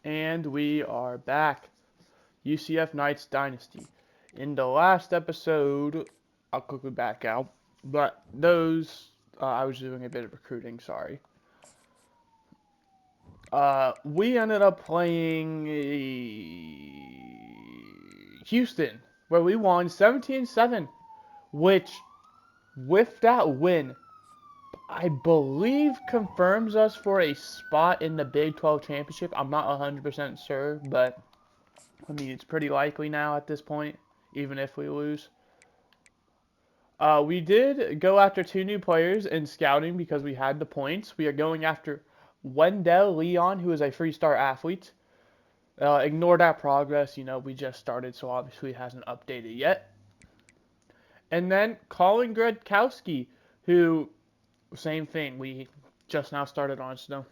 And we are back. UCF Knights Dynasty. In the last episode, I'll quickly back out, but I was doing a bit of recruiting, sorry. We ended up playing Houston, where we won 17-7, which, with that win, I believe confirms us for a spot in the Big 12 championship. I'm not 100% sure, but I mean, it's pretty likely now at this point, even if we lose. We did go after two new players in scouting because we had the points. We are going after Wendell Leon, who is a three-star athlete. Ignore that progress. We just started, so obviously it hasn't updated yet. And then Colin Gradkowski, who, same thing. We just now started on, so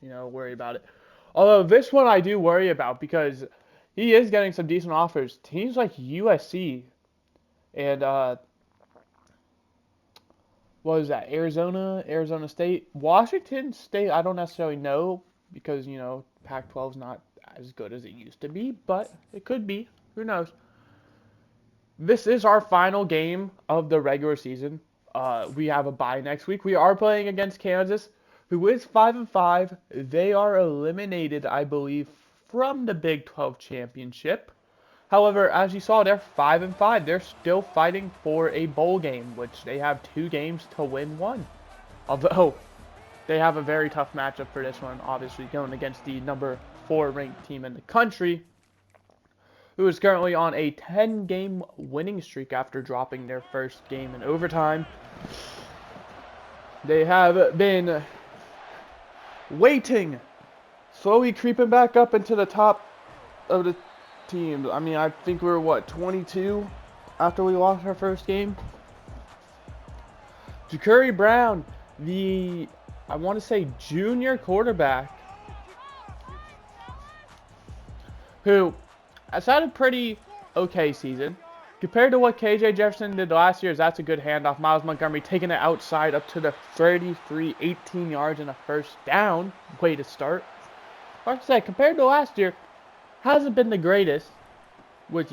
don't, worry about it. Although this one I do worry about because he is getting some decent offers. Teams like USC and what was that? Arizona State, Washington State. I don't necessarily know because Pac-12 is not as good as it used to be, but it could be. Who knows? This is our final game of the regular season. We have a bye next week. We are playing against Kansas, who is 5-5. They are eliminated, I believe, from the Big 12 championship. However, as you saw, they're 5-5. They're still fighting for a bowl game, which they have 2 games to win one. Although they have a very tough matchup for this one, obviously going against the number 4 ranked team in the country, who is currently on a 10-game winning streak after dropping their first game in overtime. They have been waiting, slowly creeping back up into the top of the teams. I mean, I think we were, 22 after we lost our first game? Ja'Curry Brown, I want to say junior quarterback, who has had a pretty okay season. Compared to what KJ Jefferson did last year, that's a good handoff. Miles Montgomery taking it outside up to the 33, 18 yards and a first down. Way to start. Like I said, compared to last year, hasn't been the greatest, with,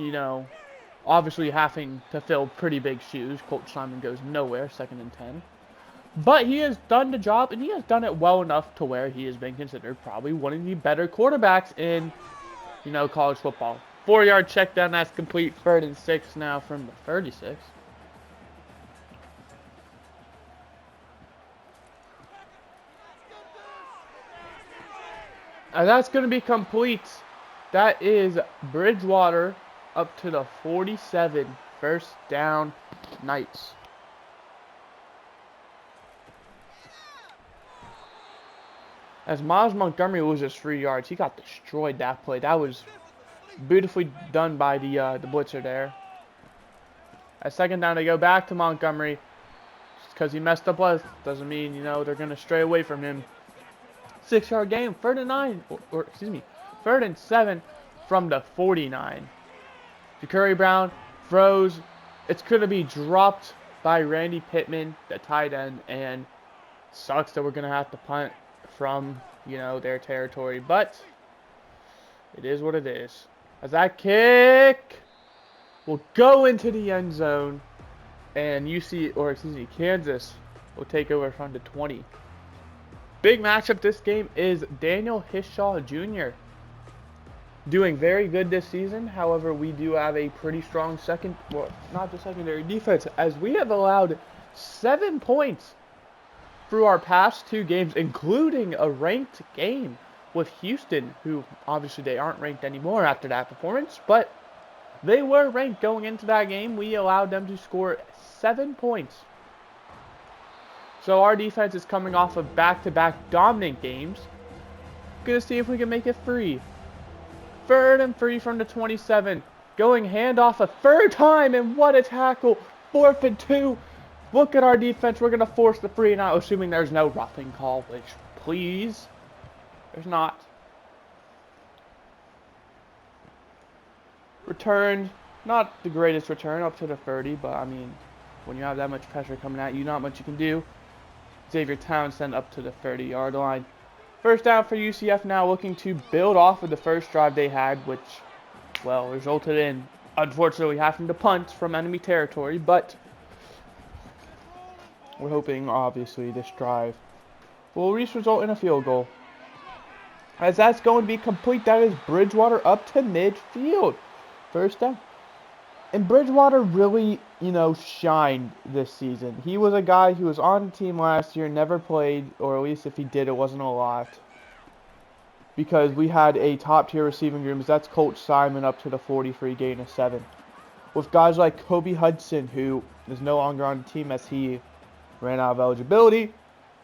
obviously having to fill pretty big shoes. Colt Simon goes nowhere, 2nd and 10. But he has done the job, and he has done it well enough to where he has been considered probably one of the better quarterbacks in, college football. 4-yard check down, that's complete. 3rd and 6 now from the 36. And that's going to be complete. That is Bridgewater up to the 47. First down, Knights. As Miles Montgomery loses 3 yards, he got destroyed that play. That was beautifully done by the blitzer there. At 2nd down, they go back to Montgomery. Just because he messed up last doesn't mean, they're going to stray away from him. 6-yard game, 3rd and 9, or excuse me, 3rd and 7 from the 49. Ja'Curry Brown throws. It's going to be dropped by Randy Pittman, the tight end, and sucks that we're going to have to punt from, their territory, but it is what it is. As that kick will go into the end zone, and Kansas will take over from the 20. Big matchup this game is Daniel Hishaw Jr. doing very good this season. However, we do have a pretty strong secondary defense, as we have allowed 7 points through our past 2 games, including a ranked game with Houston, who obviously they aren't ranked anymore after that performance, but they were ranked going into that game. We allowed them to score 7 points. So our defense is coming off of back-to-back dominant games. Gonna see if we can make it free. 3rd and 3 from the 27. Going handoff a 3rd time, and what a tackle. 4th and 2. Look at our defense. We're gonna force the 3 and out, assuming there's no roughing call, which, please, there's not. Returned. Not the greatest return, up to the 30, but I mean, when you have that much pressure coming at you, not much you can do. Xavier Townsend up to the 30-yard line. First down for UCF now, looking to build off of the first drive they had, which, well, resulted in, unfortunately, having to punt from enemy territory. But we're hoping, obviously, this drive will at least result in a field goal. As that's going to be complete, that is Bridgewater up to midfield. First down. And Bridgewater really, shined this season. He was a guy who was on the team last year, never played, or at least if he did, it wasn't a lot. Because we had a top-tier receiving room. That's Colt Simon up to the 43, gain of 7. With guys like Kobe Hudson, who is no longer on the team as he ran out of eligibility.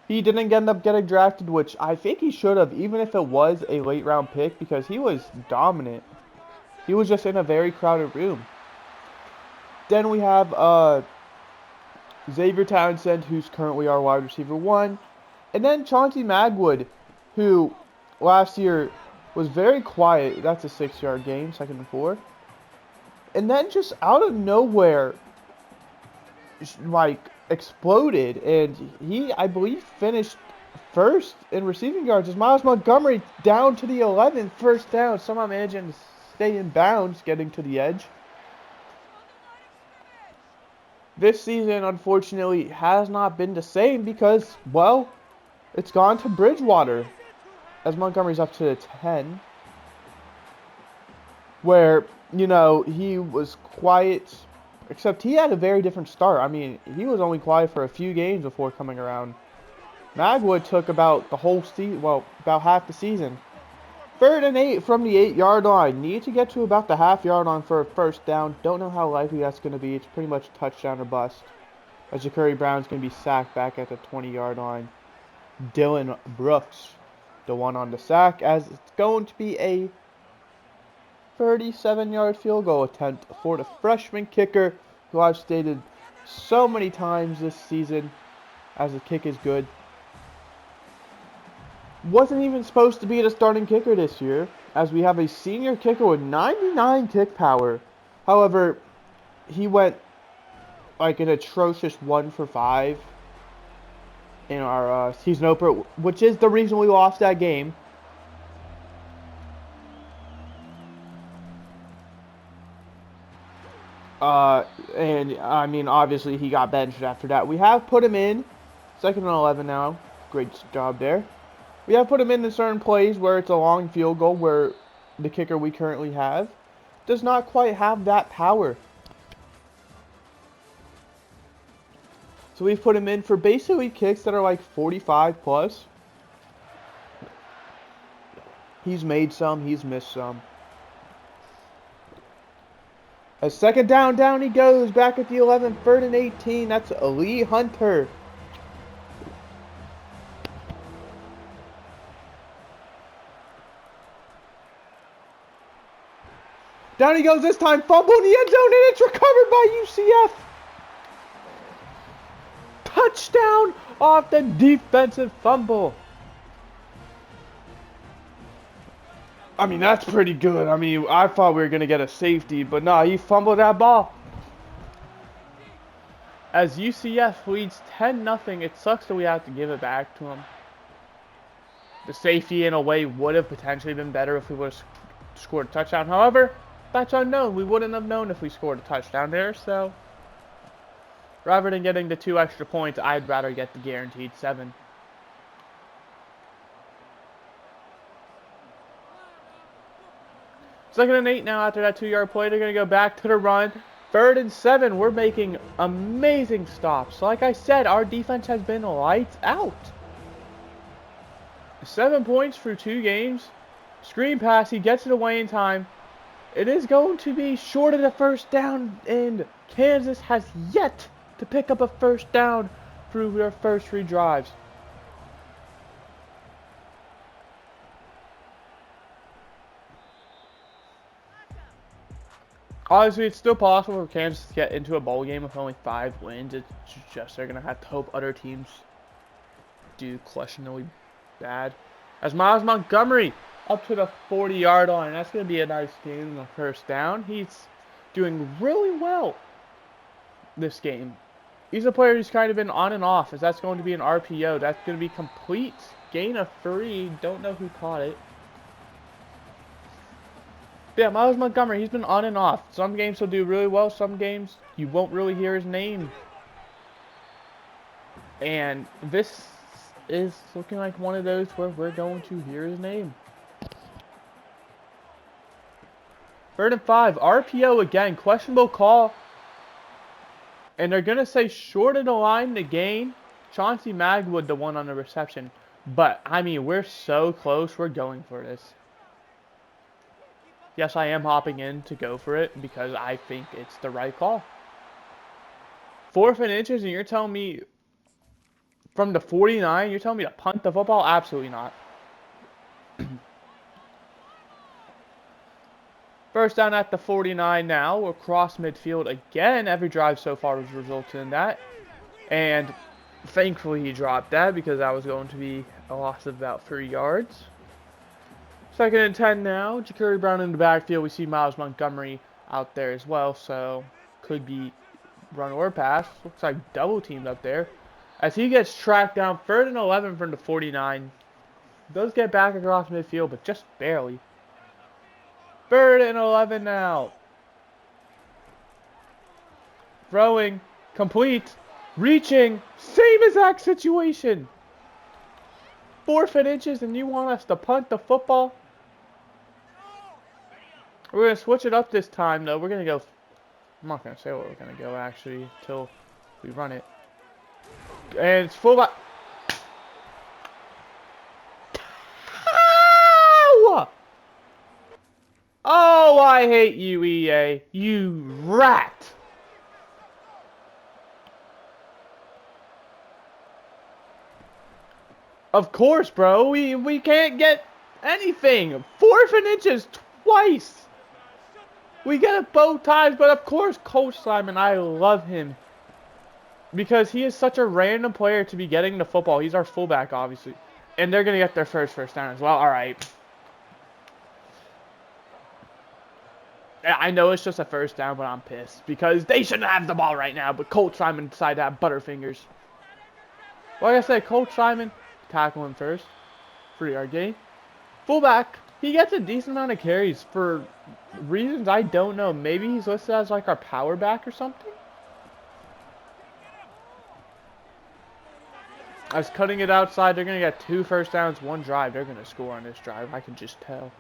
He didn't end up getting drafted, which I think he should have, even if it was a late-round pick, because he was dominant. He was just in a very crowded room. Then we have Xavier Townsend, who's currently our wide receiver 1. And then Chauncey Magwood, who last year was very quiet. That's a 6-yard gain, 2nd and 4. And then just out of nowhere, exploded. And he, I believe, finished first in receiving yards as Miles Montgomery down to the 11th, first down. Somehow managing to stay in bounds, getting to the edge. This season, unfortunately, has not been the same because, well, it's gone to Bridgewater as Montgomery's up to the 10. Where, he was quiet, except he had a very different start. I mean, he was only quiet for a few games before coming around. Magwood took about the whole season, well, about half the season. 3rd and 8 from the 8-yard line. Need to get to about the half-yard line for a first down. Don't know how likely that's going to be. It's pretty much touchdown or bust. As Ja'Cory Brown's going to be sacked back at the 20-yard line. Dylan Brooks, the one on the sack, as it's going to be a 37-yard field goal attempt for the freshman kicker, who I've stated so many times this season as the kick is good. Wasn't even supposed to be the starting kicker this year, as we have a senior kicker with 99 kick power. However, he went an atrocious 1 for 5 in our season opener, which is the reason we lost that game. And I mean, obviously he got benched after that. We have put him in 2nd and 11 now. Great job there. We have put him in certain plays where it's a long field goal, where the kicker we currently have does not quite have that power. So we've put him in for basically kicks that are 45 plus. He's made some, he's missed some. A 2nd down, down he goes, back at the 11, 3rd and 18. That's Lee Hunter. Down he goes this time, fumble in the end zone, and it's recovered by UCF. Touchdown off the defensive fumble. I mean, that's pretty good. I mean, I thought we were going to get a safety, but no, he fumbled that ball. As UCF leads 10-0, it sucks that we have to give it back to him. The safety, in a way, would have potentially been better if we would have scored a touchdown. However, that's unknown. We wouldn't have known if we scored a touchdown there, so rather than getting the 2 extra points, I'd rather get the guaranteed 7. Second and 8 now after that 2-yard play. They're going to go back to the run. 3rd and 7. We're making amazing stops. Like I said, our defense has been lights out. 7 points through 2 games. Screen pass. He gets it away in time. It is going to be short of the first down, and Kansas has yet to pick up a first down through their first 3 drives. Obviously, it's still possible for Kansas to get into a bowl game with only 5 wins. It's just they're going to have to hope other teams do questionably bad. As Miles Montgomery up to the 40-yard line. That's going to be a nice game in the first down. He's doing really well this game. He's a player who's kind of been on and off, as that's going to be an RPO. That's going to be complete gain of 3. Don't know who caught it. But yeah, Miles Montgomery, he's been on and off. Some games he'll do really well. Some games you won't really hear his name. And this is looking like one of those where we're going to hear his name. 3rd and 5. RPO again. Questionable call. And they're going to say short of the line to gain. Chauncey Magwood, the one on the reception. But, I mean, we're so close. We're going for this. Yes, I am hopping in to go for it because I think it's the right call. 4th and inches, and you're telling me from the 49, you're telling me to punt the football? Absolutely not. First down at the 49 now, across midfield again. Every drive so far has resulted in that. And thankfully he dropped that because that was going to be a loss of about 3 yards. 2nd and 10 now. Ja'Cory Brown in the backfield. We see Miles Montgomery out there as well. So could be run or pass. Looks like double teamed up there. As he gets tracked down, 3rd and 11 from the 49. Does get back across midfield, but just barely. 3rd and 11 now. Throwing. Complete. Reaching. Same exact situation. 4th and inches, and you want us to punt the football? We're going to switch it up this time, though. We're going to go... I'm not going to say what we're going to go, actually, until we run it. And it's fullback. Oh, I hate you, EA. You rat. Of course, bro. We can't get anything. 4th and inches twice. We get it both times, but of course, Coach Simon, I love him. Because he is such a random player to be getting the football. He's our fullback, obviously. And they're going to get their first down as well. All right. I know it's just a 1st down, but I'm pissed. Because they shouldn't have the ball right now. But Coach Simon decided to have butterfingers. Like I said, Coach Simon, tackle him first. 3-yard gain. Fullback, he gets a decent amount of carries for reasons I don't know. Maybe he's listed as like our power back or something. I was cutting it outside. They're going to get 2 first downs, 1 drive. They're going to score on this drive. I can just tell.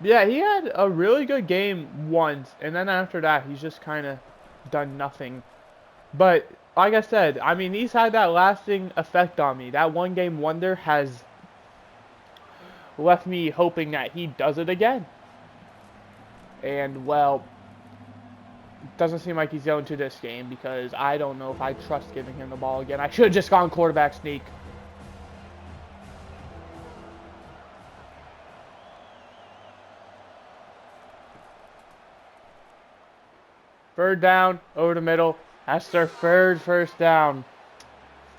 Yeah, he had a really good game once, and then after that, he's just kind of done nothing. But, like I said, I mean, he's had that lasting effect on me. That one-game wonder has left me hoping that he does it again. And, well, it doesn't seem like he's going to this game because I don't know if I trust giving him the ball again. I should have just gone quarterback sneak. Third down, over the middle. That's their 3rd first down.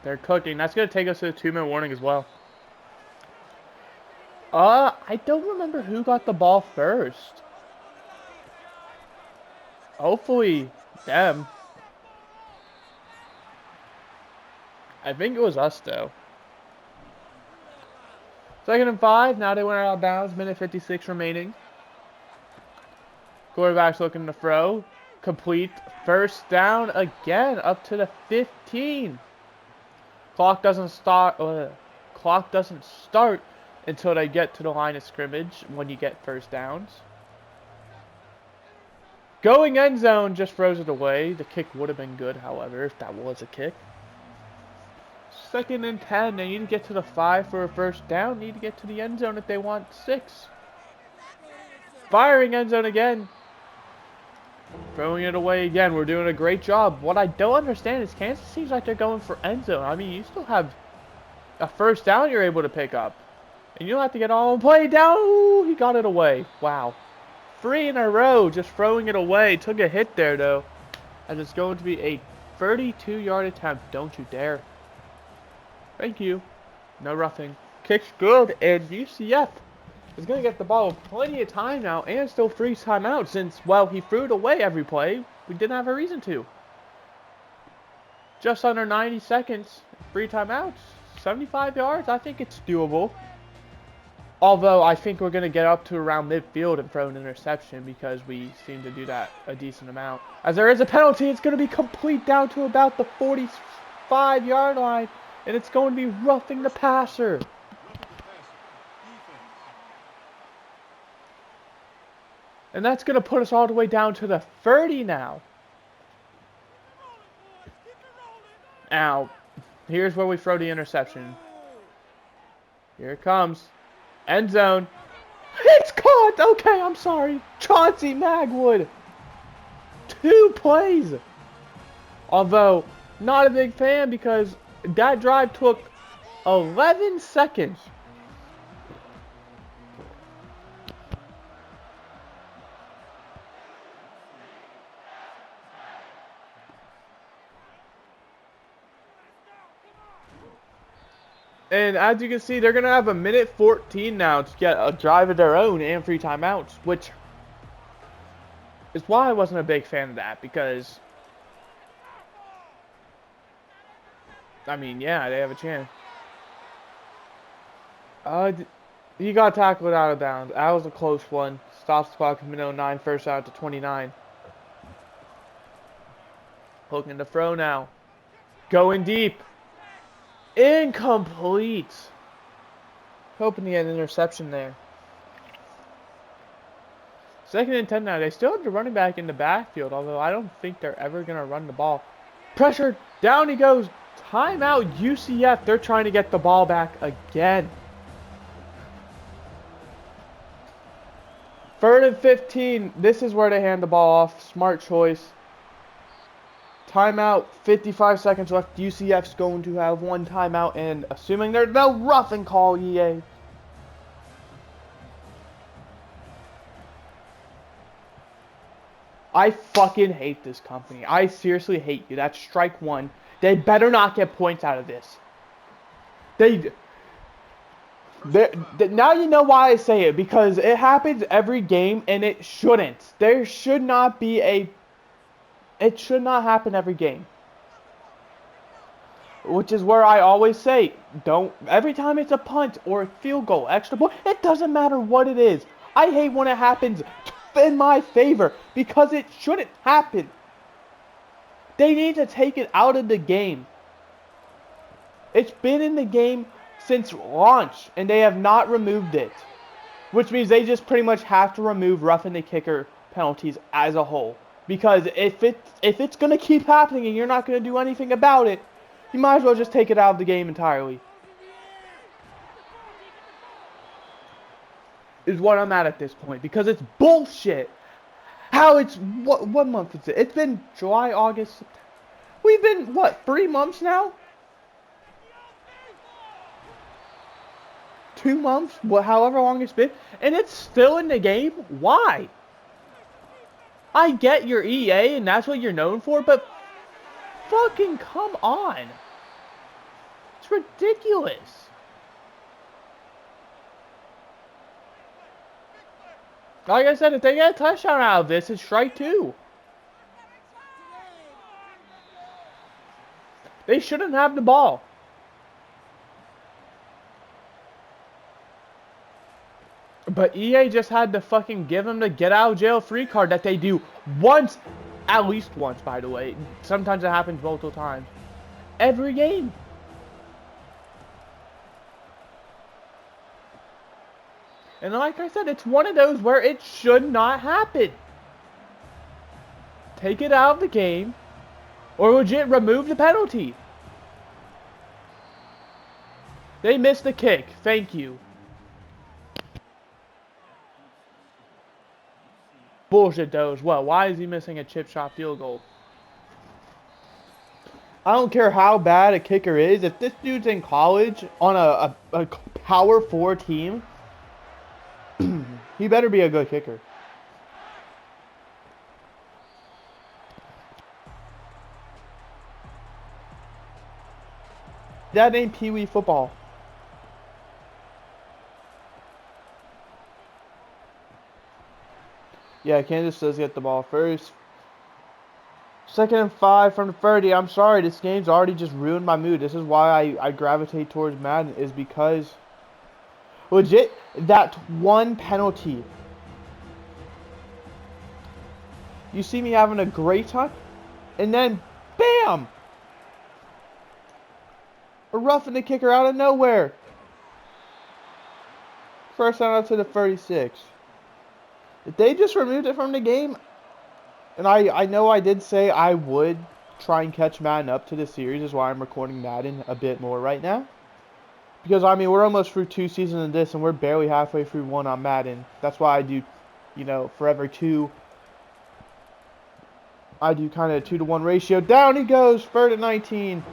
They're cooking. That's going to take us to a 2-minute warning as well. I don't remember who got the ball first. Hopefully, them. I think it was us, though. 2nd and 5. Now they went out of bounds. Minute 56 remaining. Quarterback's looking to throw. Complete. 1st down again. Up to the 15. Clock doesn't start until they get to the line of scrimmage when you get 1st downs. Going end zone, just throws it away. The kick would have been good, however, if that was a kick. 2nd and 10. They need to get to the 5 for a 1st down. Need to get to the end zone if they want 6. Firing end zone again. Throwing it away again. We're doing a great job. What I don't understand is Kansas seems like they're going for end zone. I mean, you still have a 1st down you're able to pick up. And you don't have to get all play down. Ooh, he got it away. Wow. 3 in a row, just throwing it away. Took a hit there, though. And it's going to be a 32-yard attempt. Don't you dare. Thank you. No roughing. Kick's good, and UCF is going to get the ball plenty of time now, and still 3 timeouts since, well, he threw it away every play. We didn't have a reason to. Just under 90 seconds. 3 timeouts. 75 yards. I think it's doable. Although I think we're going to get up to around midfield and throw an interception because we seem to do that a decent amount. As there is a penalty, it's going to be complete down to about the 45-yard line. And it's going to be roughing the passer. And that's going to put us all the way down to the 30 now. Now, here's where we throw the interception. Here it comes. End zone. It's caught! Okay, I'm sorry. Chauncey Magwood. 2 plays. Although, not a big fan because that drive took 11 seconds. And as you can see, they're going to have a minute 14 now to get a drive of their own and 3 timeouts, which is why I wasn't a big fan of that, because, I mean, yeah, they have a chance. He got tackled out of bounds. That was a close one. Stops the clock at minute 09, first out to 29. Looking to throw now. Going deep. Incomplete. Hoping to get an interception there. 2nd and 10 now. They still have the running back in the backfield, although I don't think they're ever going to run the ball. Pressure. Down he goes. Timeout UCF. They're trying to get the ball back again. 3rd and 15. This is where they hand the ball off. Smart choice. Timeout, 55 seconds left. UCF's going to have 1 timeout, and assuming there's no roughing call, EA. I fucking hate this company. I seriously hate you. That's strike 1. They better not get points out of this. Now you know why I say it, because it happens every game, and it shouldn't. There should not be a... It should not happen every game. Which is where I always say, every time it's a punt or a field goal, extra point, it doesn't matter what it is. I hate when it happens in my favor because it shouldn't happen. They need to take it out of the game. It's been in the game since launch and they have not removed it. Which means they just pretty much have to remove roughing the kicker penalties as a whole. Because if it's going to keep happening and you're not going to do anything about it, you might as well just take it out of the game entirely. Is what I'm at this point. Because it's bullshit. How it's... What month is it? It's been July, August, September. We've been, 3 months now? 2 months? However long it's been. And it's still in the game? Why? I get your EA and that's what you're known for, but fucking come on. It's ridiculous. Like I said, if they get a touchdown out of this, it's strike 2. They shouldn't have the ball. But EA just had to fucking give them the get out of jail free card that they do once, at least once, by the way. Sometimes it happens multiple times. Every game. And like I said, it's one of those where it should not happen. Take it out of the game, or legit remove the penalty. They missed the kick. Thank you. Bullshit though as well. Why is he missing a chip shot field goal? I don't care how bad a kicker is. If this dude's in college on a power 4 team, he better be a good kicker. That ain't Pee Wee football. Yeah, Kansas does get the ball first. 2nd and 5 from the 30. I'm sorry, this game's already just ruined my mood. This is why I gravitate towards Madden, is because legit that one penalty. You see me having a great time, and then bam! A roughing the kicker out of nowhere. First down out to the 36. If they just removed it from the game, and I know I did say I would try and catch Madden up to this series, is why I'm recording Madden a bit more right now. Because, I mean, we're almost through 2 seasons of this, and we're barely halfway through 1 on Madden. That's why I do, you know, forever 2. I do kind of a 2-to-1 ratio. Down he goes, 3rd and 19.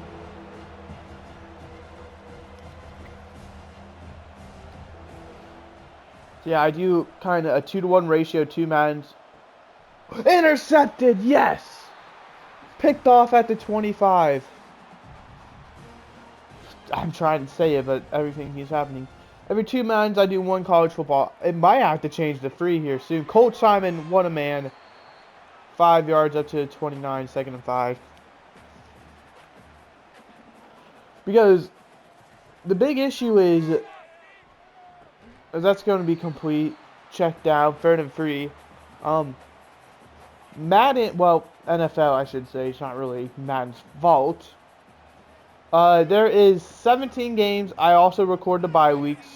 Yeah, I do kind of a 2-to-1 ratio, 2 Maddens. Intercepted, yes! Picked off at the 25. I'm trying to say it, but everything keeps happening. Every 2 Maddens, I do 1 college football. It might have to change to 3 here soon. Colt Simon, what a man. 5 yards up to the 29, 2nd and 5. Because the big issue is that's going to be complete. Check down, 3rd and 3. Madden, well, NFL, I should say. It's not really Madden's fault. There is 17 games. I also record the bye weeks,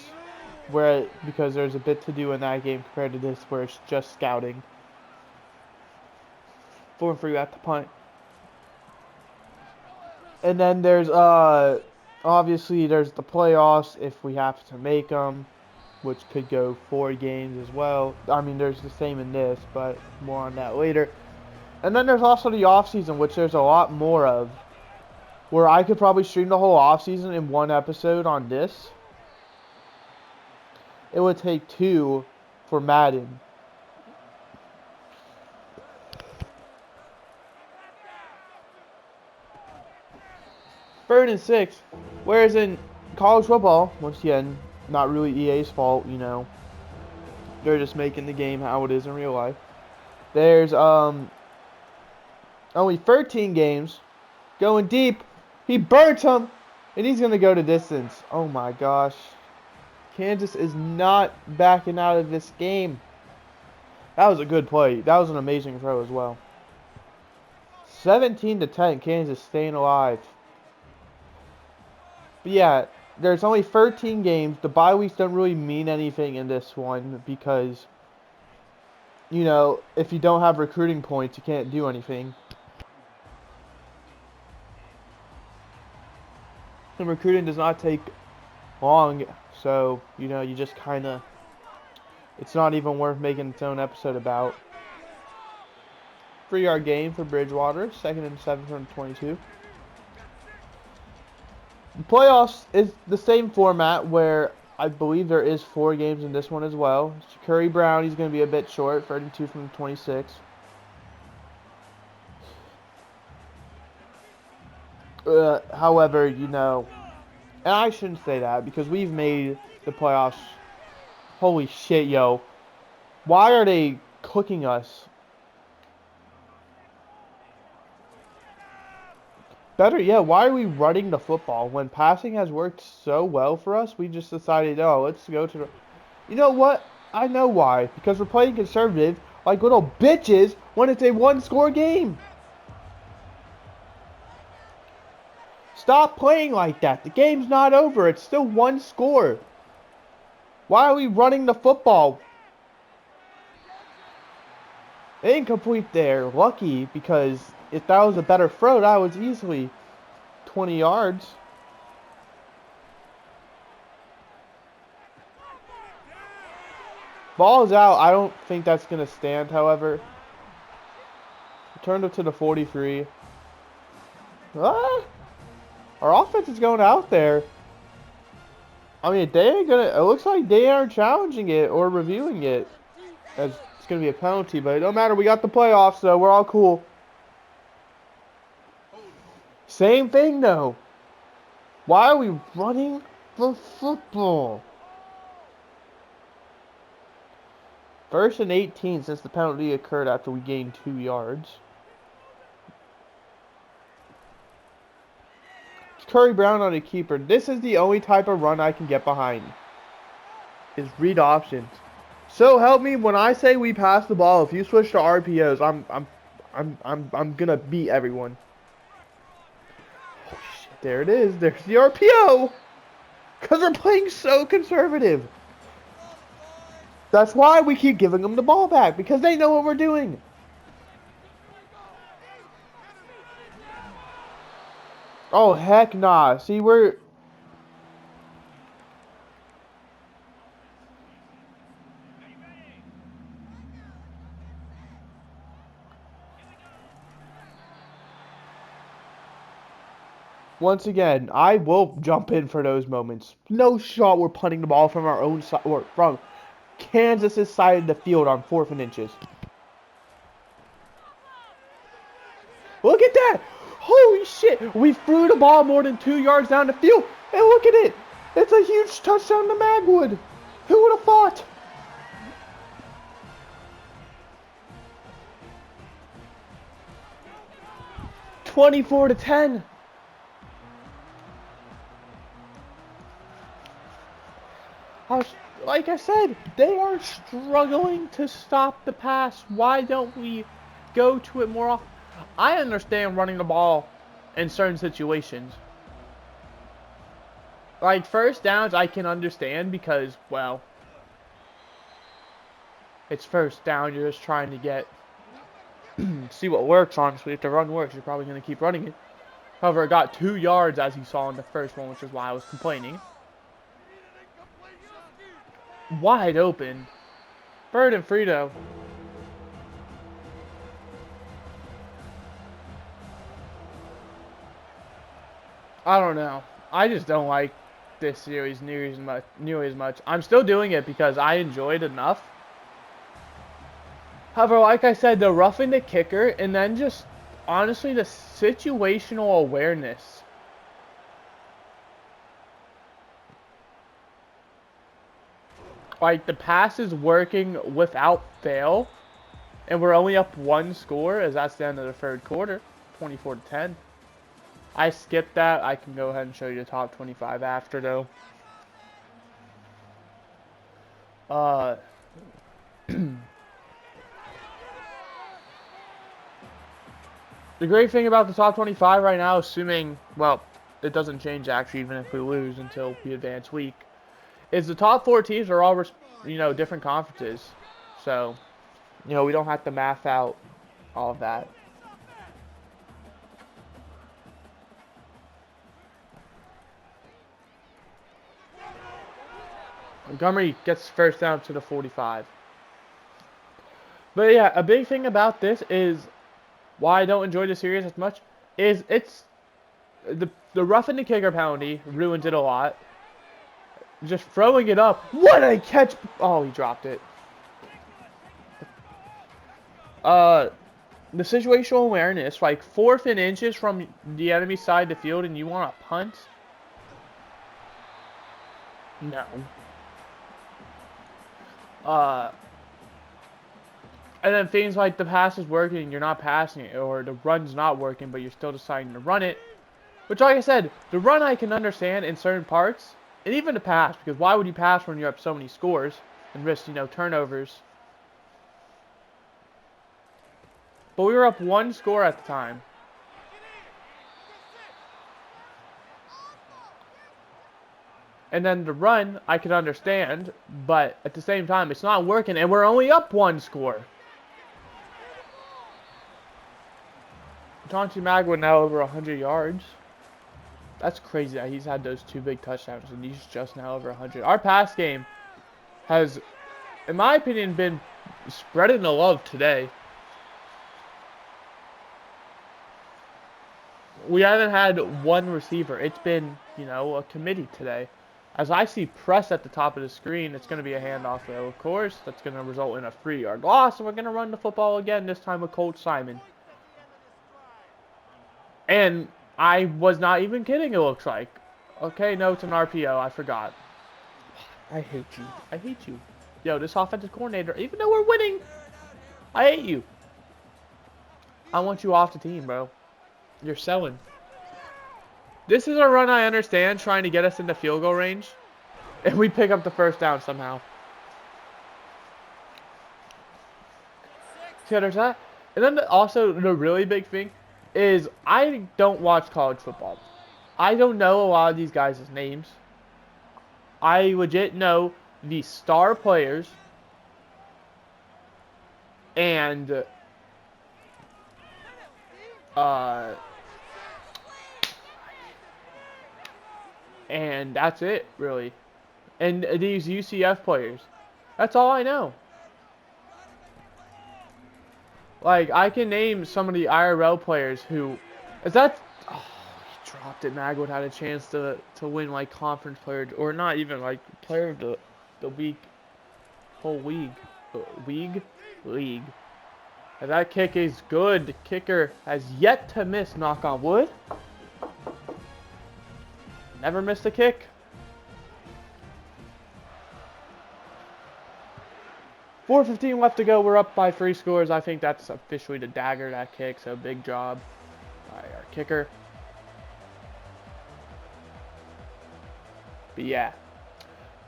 because there's a bit to do in that game compared to this, where it's just scouting. 4 and 3 at the punt. And then there's obviously there's the playoffs if we have to make them, which could go 4 games as well. I mean, there's the same in this, but more on that later. And then there's also the off-season, which there's a lot more of, where I could probably stream the whole off-season in 1 episode on this. It would take 2 for Madden. Third and 6. Whereas in college football, once again, not really EA's fault, you know. They're just making the game how it is in real life. There's only 13 games. Going deep. He burnt him. And he's going to go to distance. Oh my gosh. Kansas is not backing out of this game. That was a good play. That was an amazing throw as well. 17-10. Kansas staying alive. But yeah, there's only 13 games. The bye weeks don't really mean anything in this one because, you know, if you don't have recruiting points, you can't do anything. And recruiting does not take long, so, you know, you just kind of, it's not even worth making its own episode about. 3-yard gain for Bridgewater, 2nd and 7 from 22. The playoffs is the same format where I believe there is 4 games in this one as well. Curry Brown, he's going to be a bit short, 32 from 26. However, you know, and I shouldn't say that because we've made the playoffs. Holy shit, yo. Why are they cooking us? Better yet, why are we running the football? When passing has worked so well for us, we just decided, oh, let's go to the... You know what? I know why. Because we're playing conservative like little bitches when it's a 1-score game. Stop playing like that. The game's not over. It's still 1 score. Why are we running the football? Incomplete there. Lucky, because if that was a better throw, that was easily 20 yards. Ball's out. I don't think that's going to stand, however. Turned up to the 43. Ah! Our offense is going out there. I mean, they ain't going to... It looks like they aren't challenging it or reviewing it. As it's going to be a penalty, but it don't matter. We got the playoffs, so we're all cool. Same thing, though. Why are we running the football? 1st and 18 since the penalty occurred after we gained 2 yards. Curry Brown on a keeper. This is the only type of run I can get behind. Is read options. So help me when I say we pass the ball. If you switch to RPOs, I'm gonna beat everyone. Oh shit! There it is. There's the RPO. Cause we're playing so conservative. That's why we keep giving them the ball back, because they know what we're doing. Oh, heck nah. See, we're... Once again, I will jump in for those moments. No shot we're punting the ball from our own side, or from Kansas's side of the field on 4th and inches. Look at that! Holy shit! We threw the ball more than 2 yards down the field, and look at it! It's a huge touchdown to Magwood! Who would have thought? (24-10). Like I said, they are struggling to stop the pass. Why don't we go to it more often? I understand running the ball in certain situations. Like first downs, I can understand because, well, it's first down. You're just trying to get see what works. Honestly, if the run works, you're probably going to keep running it. However, it got 2 yards as you saw in the first one, which is why I was complaining. Wide open. Bird and Frito. I don't know. I just don't like this series nearly as much. I'm still doing it because I enjoyed it enough. However, like I said, the roughing the kicker and then just honestly the situational awareness. Like the pass is working without fail, and we're only up 1 score as that's the end of the 3rd quarter, 24-10. I skipped that. I can go ahead and show you the top 25 after though. The great thing about the top 25 right now, assuming, well, it doesn't change actually even if we lose until we advance week, is the top 4 teams are all, different conferences. So, we don't have to math out all of that. Montgomery gets first down to the 45. But yeah, a big thing about this is why I don't enjoy the series as much is it's the roughing the kicker penalty ruins it a lot. Just throwing it up. What a catch! Oh, he dropped it. The situational awareness, like 4th and inches from the enemy side of the field, and you want to punt? No. And then things like the pass is working and you're not passing it, or the run's not working but you're still deciding to run it. Which, like I said, the run I can understand in certain parts, and even the pass, because why would you pass when you're up so many scores and risk, turnovers? But we were up 1 score at the time. And then the run, I can understand, but at the same time, it's not working, and we're only up 1 score. Chauncey Magwood now over 100 yards. That's crazy that he's had those 2 big touchdowns, and he's just now over 100. Our pass game has, in my opinion, been spreading the love today. We haven't had 1 receiver. It's been, a committee today. As I see press at the top of the screen, it's going to be a handoff, though, of course. That's going to result in a 3-yard loss, and we're going to run the football again, this time with Coach Simon. And I was not even kidding, it looks like. Okay, no, it's an RPO. I forgot. I hate you. I hate you. Yo, this offensive coordinator, even though we're winning, I hate you. I want you off the team, bro. You're selling. This is a run I understand, trying to get us into field goal range. And we pick up the first down somehow. See, there's that. And then also the really big thing is I don't watch college football. I don't know a lot of these guys' names. I legit know the star players and and that's it, really. And these UCF players. That's all I know. Like, I can name some of the IRL players who... Is that... Oh, he dropped it. Magwood had a chance to win, like, conference player... Or not even, like, player of the week. Whole league. League. And that kick is good. The kicker has yet to miss, knock on wood. Never missed a kick. 4:15 left to go. We're up by 3 scores. I think that's officially the dagger, that kick. So big job by our kicker. But yeah,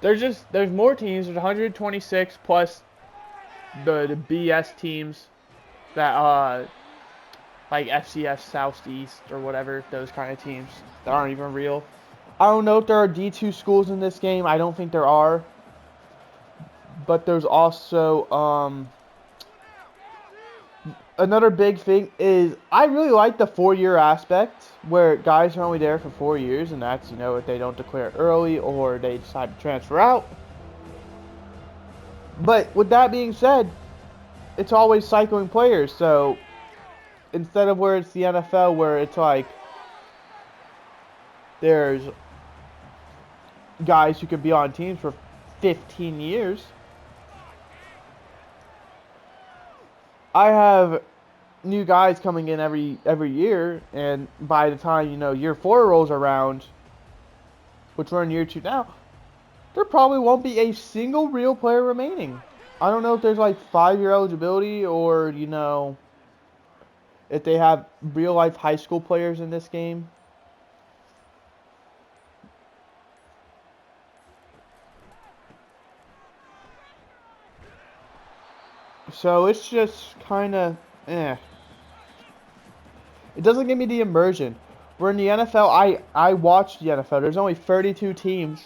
there's more teams. There's 126 plus the BS teams that like FCS Southeast or whatever, those kind of teams that aren't even real. I don't know if there are D2 schools in this game. I don't think there are. But there's also another big thing is I really like the 4-year aspect where guys are only there for 4 years, and that's, you know, if they don't declare early or they decide to transfer out. But with that being said, it's always cycling players, so instead of where it's the NFL where it's like there's guys who could be on teams for 15 years. I have new guys coming in every year, and by the time, you know, year 4 rolls around, which we're in year 2 now, there probably won't be a single real player remaining. I don't know if there's like 5-year eligibility or, you know, if they have real life high school players in this game. So it's just kind of, It doesn't give me the immersion. We're in the NFL. I watch the NFL. There's only 32 teams.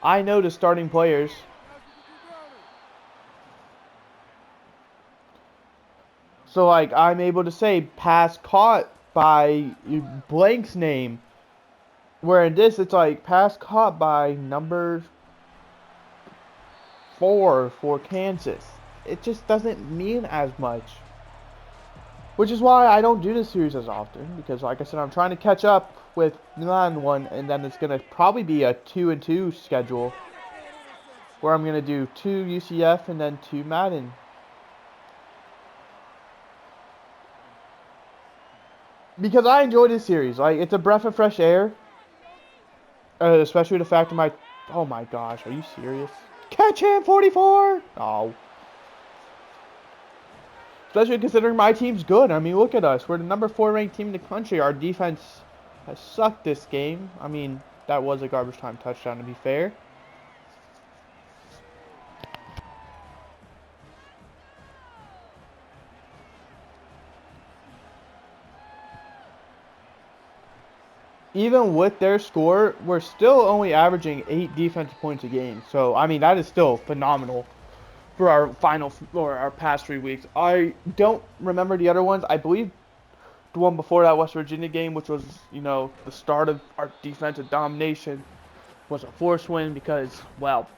I know the starting players. So, like, I'm able to say pass caught by blank's name. Where in this, it's like pass caught by number 4 for Kansas. It just doesn't mean as much. Which is why I don't do this series as often. Because, like I said, I'm trying to catch up with the Madden one. And then it's going to probably be a 2-2 schedule. Where I'm going to do 2 UCF and then 2 Madden. Because I enjoy this series. Like, it's a breath of fresh air. Especially the fact of my... Oh my gosh, are you serious? Catch him, 44! Oh. Especially considering my team's good. I mean, look at us. We're the number 4 ranked team in the country. Our defense has sucked this game. I mean, that was a garbage time touchdown, to be fair. Even with their score, we're still only averaging 8 defensive points a game. So, I mean, that is still phenomenal for our past 3 weeks. I don't remember the other ones. I believe the one before that West Virginia game, which was, you know, the start of our defensive domination, was a forced win because, well,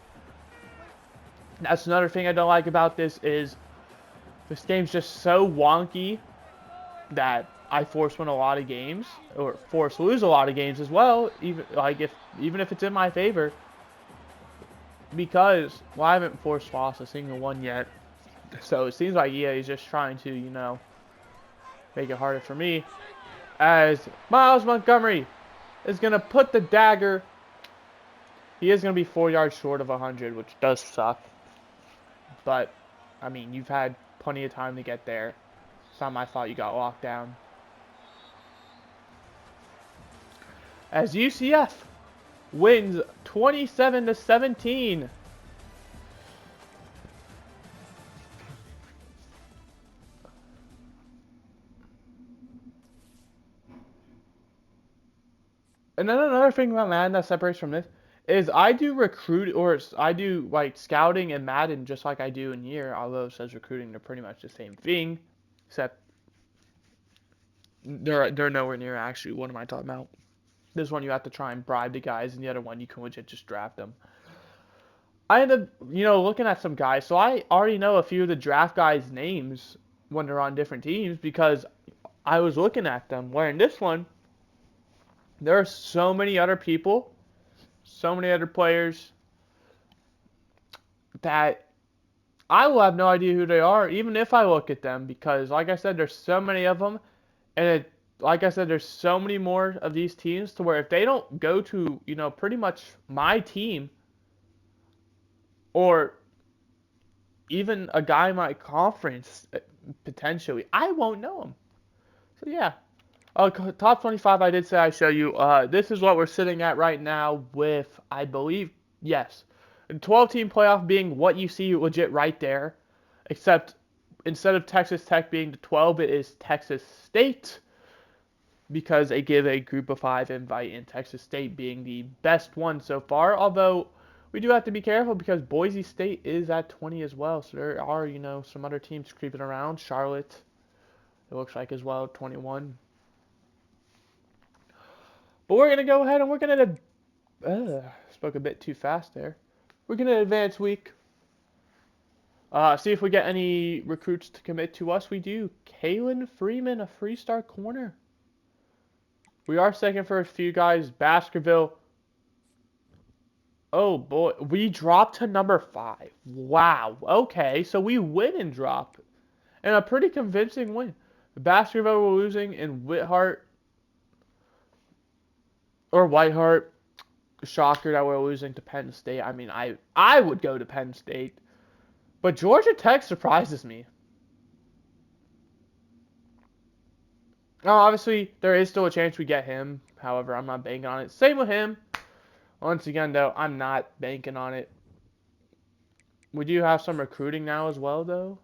that's another thing I don't like about this is this game's just so wonky that I force win a lot of games, or force lose a lot of games as well, even if it's in my favor. Because, well, I haven't forced lost a single one yet. So it seems like EA is just trying to, you know, make it harder for me. As Miles Montgomery is going to put the dagger. He is going to be 4 yards short of 100, which does suck. But, I mean, you've had plenty of time to get there. It's not my fault you got locked down. as UCF wins 27-17. And then another thing about Madden that separates from this is I do I do like scouting and Madden just like I do in year, although it says recruiting, they're pretty much the same thing, except they're nowhere near actually. What am I talking about? This one you have to try and bribe the guys, and the other one you can legit just draft them. I ended up, looking at some guys, so I already know a few of the draft guys' names when they're on different teams because I was looking at them. Where in this one, there are so many other people, so many other players that I will have no idea who they are, even if I look at them, because like I said, there's so many of them, and like I said, there's so many more of these teams to where if they don't go to, pretty much my team, or even a guy in my conference, potentially, I won't know him. So yeah. Top 25, I did say I show you. This is what we're sitting at right now with, I believe, yes, a 12-team playoff being what you see legit right there, except instead of Texas Tech being the 12, it is Texas State because they give a group of 5 invite, and Texas State being the best one so far, although we do have to be careful because Boise State is at 20 as well, so there are, some other teams creeping around. Charlotte, it looks like as well, 21. But we're going to go ahead and we're going to, spoke a bit too fast there. We're going to advance week. See if we get any recruits to commit to us. We do. Kalen Freeman, a three-star corner. We are second for a few guys. Baskerville. Oh, boy. We dropped to number 5. Wow. Okay, so we win and drop. And a pretty convincing win. Baskerville we're losing, and Whitehart, or Whitehart, shocker that we're losing to Penn State. I mean, I would go to Penn State. But Georgia Tech surprises me. Now, obviously, there is still a chance we get him. However, I'm not banking on it. Same with him. Once again, though, I'm not banking on it. We do have some recruiting now as well, though.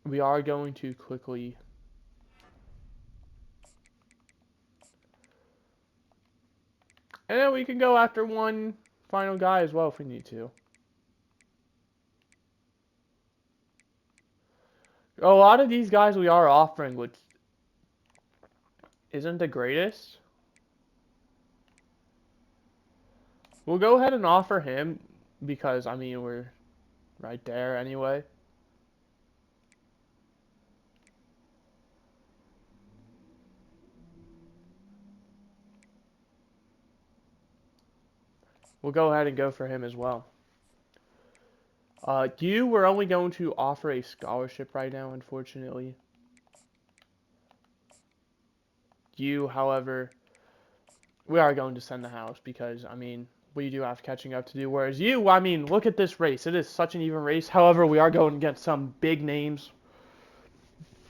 We are going to quickly... And then we can go after one final guy as well if we need to. A lot of these guys we are offering, which isn't the greatest. We'll go ahead and offer him because, I mean, we're right there anyway. We'll go ahead and go for him as well. We're only going to offer a scholarship right now, unfortunately. However, we are going to send the house because, I mean, we do have catching up to do. Whereas I mean, look at this race. It is such an even race. However, we are going to get some big names.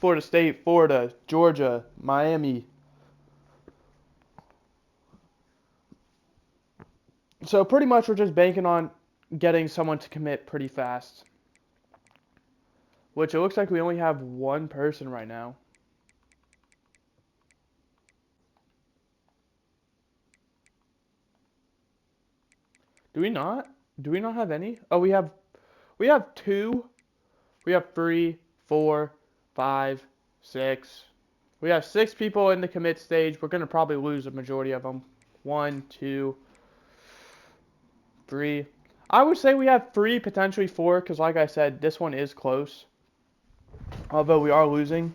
Florida State, Florida, Georgia, Miami. So pretty much we're just banking on getting someone to commit pretty fast. Which it looks like we only have one person right now. Do we not? Do we not have any? Oh, we have 2. We have 3, 4, 5, 6. We have 6 people in the commit stage. We're going to probably lose a majority of them. 1, 2, 3. I would say we have 3, potentially 4, because like I said, this one is close. Although we are losing.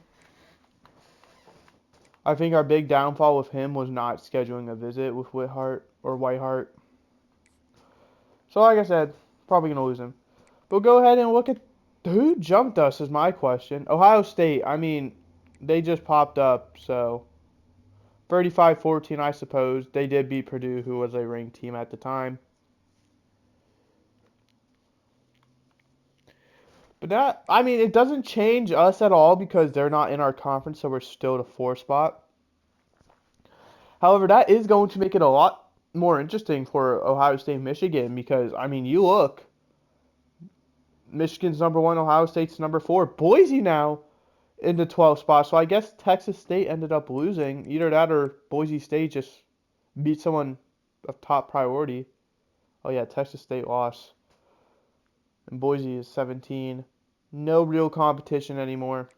I think our big downfall with him was not scheduling a visit with Whitehart. So like I said, probably going to lose him. But go ahead and look at who jumped us is my question. Ohio State, I mean, they just popped up, so 35-14, I suppose. They did beat Purdue, who was a ranked team at the time. But that, I mean, it doesn't change us at all because they're not in our conference, so we're still the 4 spot. However, that is going to make it a lot more interesting for Ohio State, Michigan, because, I mean, you look, Michigan's number 1, Ohio State's number 4. Boise now in the 12th spot, so I guess Texas State ended up losing. Either that or Boise State just beat someone of top priority. Oh yeah, Texas State lost. And Boise is 17. No real competition anymore.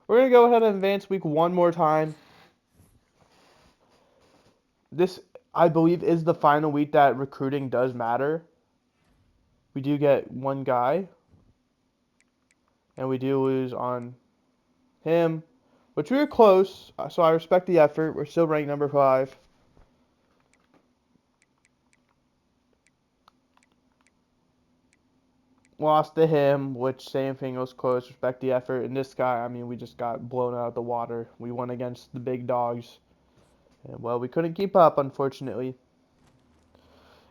We're going to go ahead and advance week 1 more time. This, I believe, is the final week that recruiting does matter. We do get one guy. And we do lose on him. Which we were close, so I respect the effort. We're still ranked number 5. Lost to him, which same thing was close. Respect the effort. And this guy, I mean, we just got blown out of the water. We won against the big dogs. And, well, we couldn't keep up, unfortunately.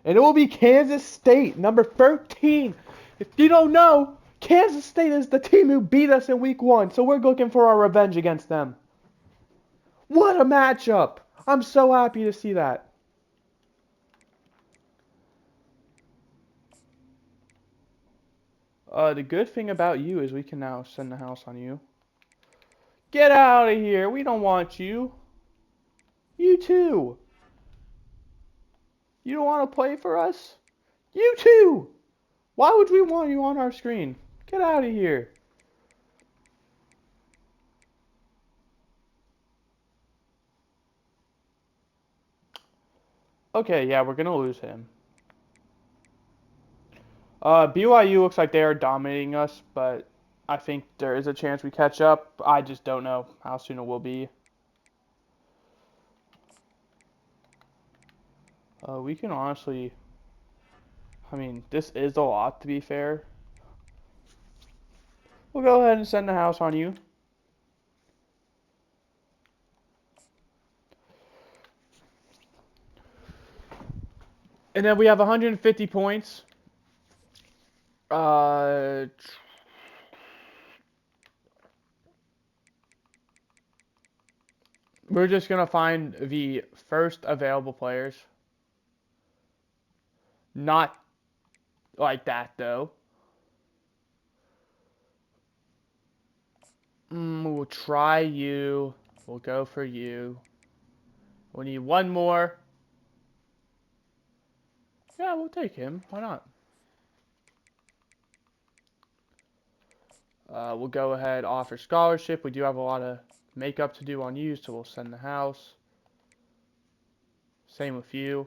And it will be Kansas State, number 13. If you don't know, Kansas State is the team who beat us in week 1. So we're looking for our revenge against them. What a matchup. I'm so happy to see that. The good thing about you is we can now send the house on you. Get out of here. We don't want you. You too. You don't want to play for us? You too. Why would we want you on our screen? Get out of here. Okay, yeah, we're going to lose him. BYU looks like they are dominating us, but I think there is a chance we catch up. I just don't know how soon it will be. We can honestly... I mean, this is a lot, to be fair. We'll go ahead and send the house on you. And then we have 150 points. We're just going to find the first available players. Not like that, though. We'll try you. We'll go for you. We need one more. Yeah, we'll take him. Why not? We'll go ahead, offer scholarship. We do have a lot of makeup to do on you, so we'll send the house. Same with you.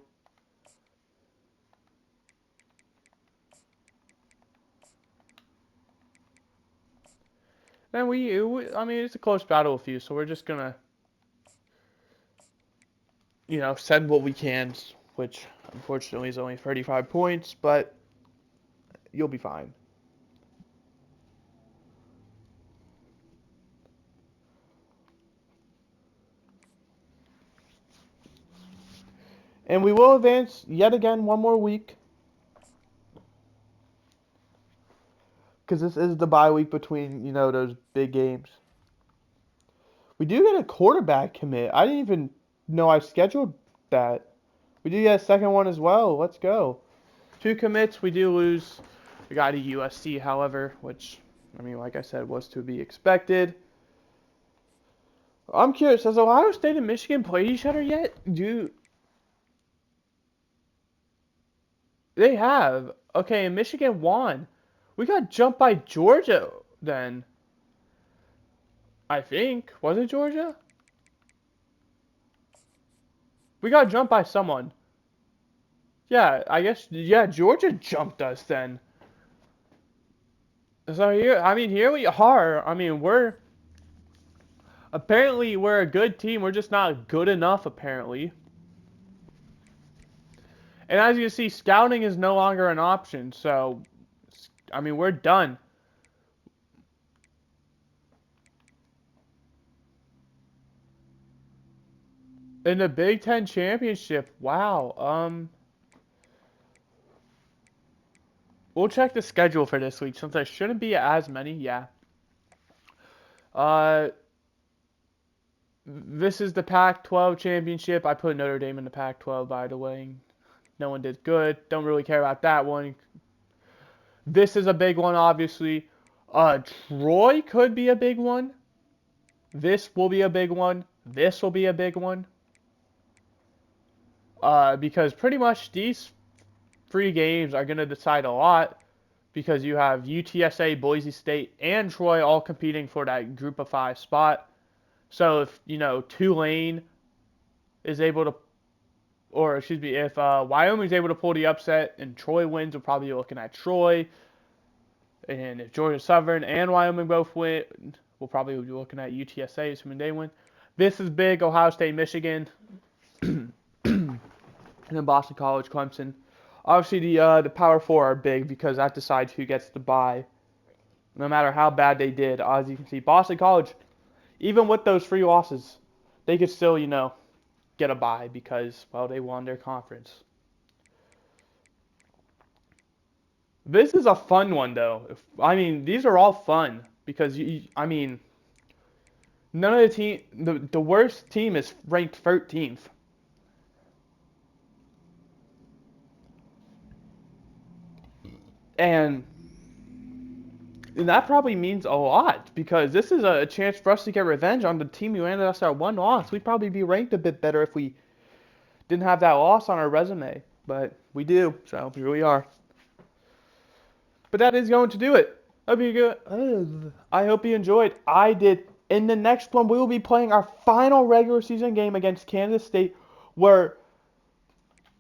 Then I mean, it's a close battle with you, so we're just gonna, you know, send what we can, which unfortunately is only 35 points, but you'll be fine. And we will advance yet again one more week. Because this is the bye week between, you know, those big games. We do get a quarterback commit. I didn't even know I scheduled that. We do get a second one as well. Let's go. 2 commits. We do lose. We got a USC, however, which, I mean, like I said, was to be expected. I'm curious, has Ohio State and Michigan played each other yet? They have. Okay, and Michigan won. We got jumped by Georgia then. I think. Was it Georgia? We got jumped by someone. Yeah, I guess, yeah, Georgia jumped us then. So here, I mean, here we are. I mean, apparently we're a good team. We're just not good enough, apparently. And as you can see, scouting is no longer an option. So, I mean, we're done. In the Big Ten Championship, wow. we'll check the schedule for this week since there shouldn't be as many. Yeah. Uh, this is the Pac-12 championship. I put Notre Dame in the Pac-12, by the way. No one did good. Don't really care about that one. This is a big one, obviously. Troy could be a big one. This will be a big one. This will be a big one. Because pretty much these 3 games are going to decide a lot. Because you have UTSA, Boise State, and Troy all competing for that group of 5 spot. So if, Tulane is able to, or excuse me, if Wyoming's able to pull the upset and Troy wins, we'll probably be looking at Troy. And if Georgia Southern and Wyoming both win, we'll probably be looking at UTSA, assuming they win. This is big, Ohio State, Michigan, and then Boston College, Clemson. Obviously, the Power 4 are big because that decides who gets the bye. No matter how bad they did, as you can see, Boston College, even with those 3 losses, they could still, get a bye because, well, they won their conference. This is a fun one, though. These are all fun because, none of the team, the worst team is ranked 13th. And that probably means a lot because this is a chance for us to get revenge on the team who handed us our 1 loss. We'd probably be ranked a bit better if we didn't have that loss on our resume. But we do, so here we are. But that is going to do it. I hope you enjoyed. I did. In the next one, we will be playing our final regular season game against Kansas State, where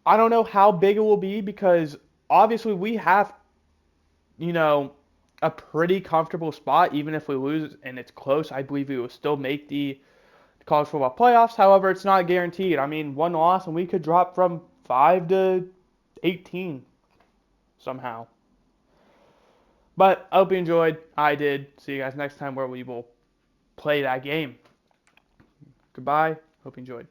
I don't know how big it will be because obviously we have, a pretty comfortable spot. Even if we lose and it's close, I believe we will still make the college football playoffs. However, it's not guaranteed. 1 loss and we could drop from 5 to 18 somehow. But I hope you enjoyed. I did. See you guys next time where we will play that game. Goodbye. Hope you enjoyed.